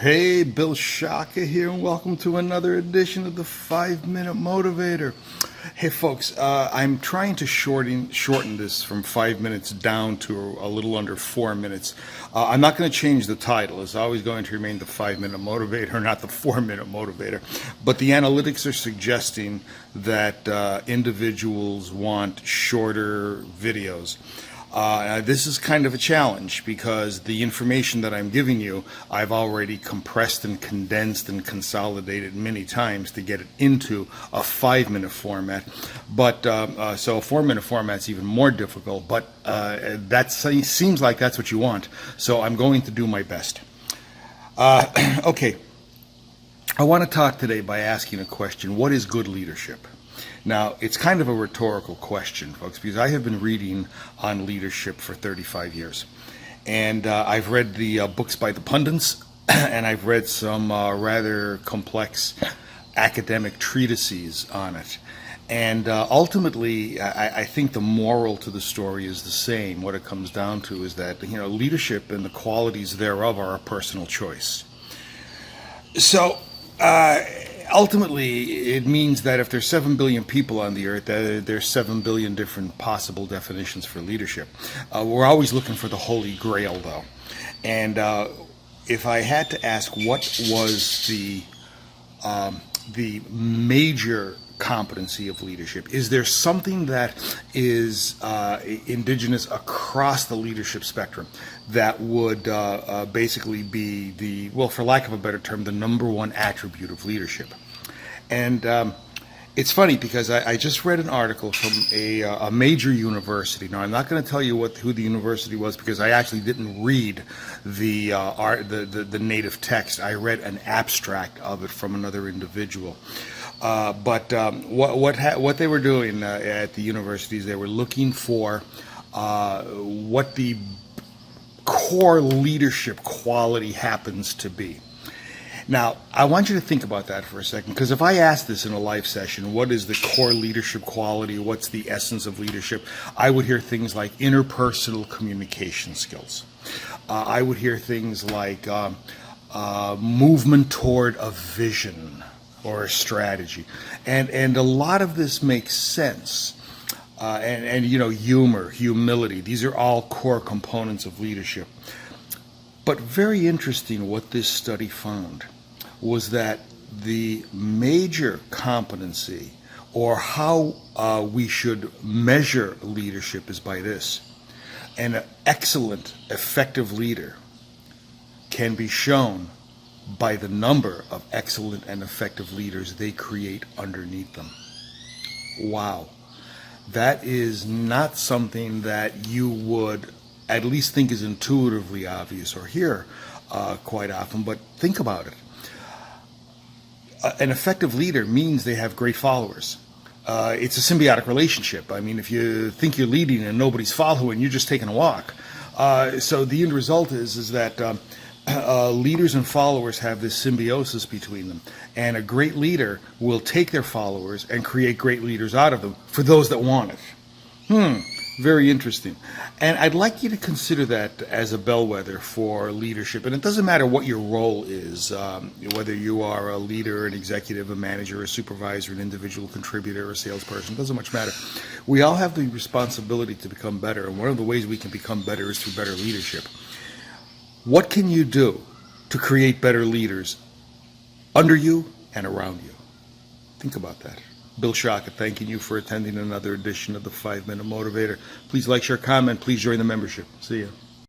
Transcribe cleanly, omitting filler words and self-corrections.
Hey, Bill Shaka here, and welcome to another edition of the 5-Minute Motivator. Hey, folks, I'm trying to shorten this from 5 minutes down to a little under 4 minutes. I'm not going to change the title. It's always going to remain the 5-Minute Motivator, not the 4-Minute Motivator. But the analytics are suggesting that individuals want shorter videos. This is kind of a challenge because the information that I'm giving you, I've already compressed and condensed and consolidated many times to get it into a 5-minute format. But so a 4-minute format's even more difficult, but that seems like that's what you want. So I'm going to do my best. Okay, I want to talk today by asking a question. What is good leadership? Now, it's kind of a rhetorical question, folks, because I have been reading on leadership for 35 years. And I've read the books by the pundits, and I've read some rather complex academic treatises on it. And ultimately, I think the moral to the story is the same. What it comes down to is that, leadership and the qualities thereof are a personal choice. So, ultimately, it means that if there's 7 billion people on the earth, there's 7 billion different possible definitions for leadership. We're always looking for the holy grail, though. And if I had to ask what was the major competency of leadership, is there something that is indigenous across the leadership spectrum that would basically be the, well, for lack of a better term, the number one attribute of leadership? And it's funny because I just read an article from a major university. Now, I'm not going to tell you who the university was because I actually didn't read the native text. I read an abstract of it from another individual. But what they were doing at the universities, they were looking for what the core leadership quality happens to be. Now, I want you to think about that for a second, because if I asked this in a live session, what is the core leadership quality, what's the essence of leadership, I would hear things like interpersonal communication skills. I would hear things like movement toward a vision or a strategy. And a lot of this makes sense. And humor, humility, these are all core components of leadership. But very interesting, what this study found was that the major competency, or how we should measure leadership, is by this. An excellent, effective leader can be shown by the number of excellent and effective leaders they create underneath them. Wow. That is not something that you would at least think is intuitively obvious or hear quite often, but think about it. An effective leader means they have great followers. It's a symbiotic relationship. I mean, if you think you're leading and nobody's following, you're just taking a walk. So the end result is that leaders and followers have this symbiosis between them. And a great leader will take their followers and create great leaders out of them for those that want it. Very interesting. And I'd like you to consider that as a bellwether for leadership. And it doesn't matter what your role is, whether you are a leader, an executive, a manager, a supervisor, an individual contributor, a salesperson, it doesn't much matter. We all have the responsibility to become better. And one of the ways we can become better is through better leadership. What can you do to create better leaders under you and around you? Think about that. Bill Shaka, thanking you for attending another edition of the 5-Minute Motivator. Please like, share, comment. Please join the membership. See ya.